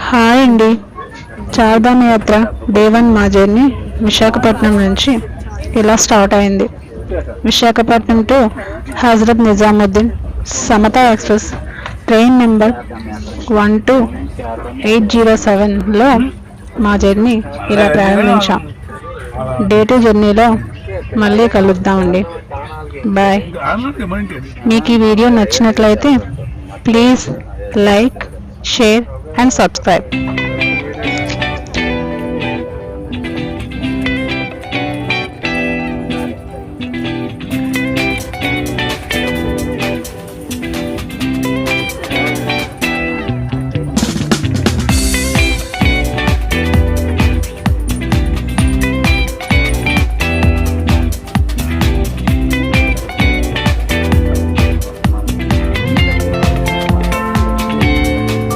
Hi అండి. చార్ధామ్ యాత్ర day 1 మా జర్నీ విశాఖపట్నం నుంచి ఇలా స్టార్ట్ అయింది. Visakhapatnam to Hazrat Nizamuddin Samata express train number 12807లో మా జర్నీ ఇలా ప్రారంభించాం. డే 2 జర్నీలో మళ్ళీ కలుద్దామండి. బాయ్. మీకు ఈ వీడియో నచ్చినట్లయితే please like, share and subscribe.